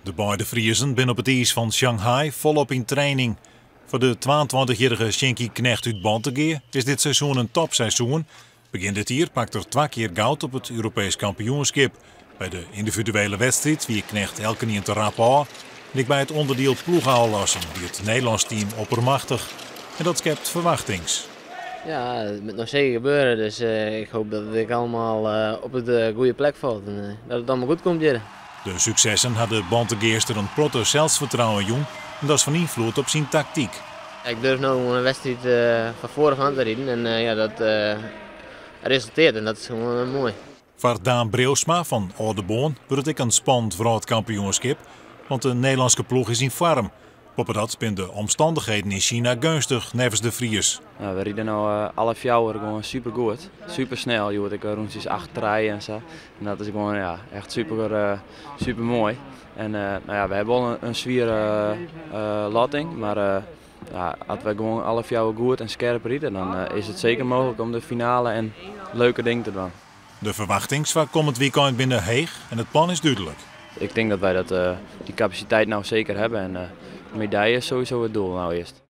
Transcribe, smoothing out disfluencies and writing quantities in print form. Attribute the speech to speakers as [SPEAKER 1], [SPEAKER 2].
[SPEAKER 1] De beide Friezen zijn op het ijs van Shanghai volop in training. Voor de 22-jarige Shinky Knecht uit Bantegeer is dit seizoen een topseizoen. Begin dit jaar pakt er 2 keer goud op het Europees kampioenschap. Bij de individuele wedstrijd wie Knecht elke keer te rap aan. En bij het onderdeel ploeghoudlassen die het Nederlands team oppermachtig. En dat schept verwachtings.
[SPEAKER 2] Ja, het moet nog zeker gebeuren, dus ik hoop dat het allemaal op de goede plek valt en dat het allemaal goed komt hier.
[SPEAKER 1] De successen hadden Bantegeerster een protte zelfvertrouwen jong en dat is van invloed op zijn tactiek.
[SPEAKER 2] Ik durf nu een wedstrijd van voren aan te rijden en ja, dat resulteert en dat is gewoon mooi.
[SPEAKER 1] Voor Daan Breusma van Oudeboon wordt het een spannend voor het kampioenschap, want de Nederlandse ploeg is in vorm. Op dat zijn de omstandigheden in China gunstig, nevens de Friers.
[SPEAKER 3] Nou, we rijden nu alle 4 uur gewoon super goed, super snel. Je hoort ik rondjes 8 rijden en zo. En dat is gewoon ja, echt super, super mooi. En nou ja, we hebben wel een zwiere latting, maar ja, als we gewoon alle 4 uur goed en scherp rijden, dan is het zeker mogelijk om de finale en leuke dingen te doen.
[SPEAKER 1] De verwachtings van komend weekend binnen heeg en het plan is duidelijk.
[SPEAKER 3] Ik denk dat wij die capaciteit nou zeker hebben en medaille is sowieso het doel nou eerst.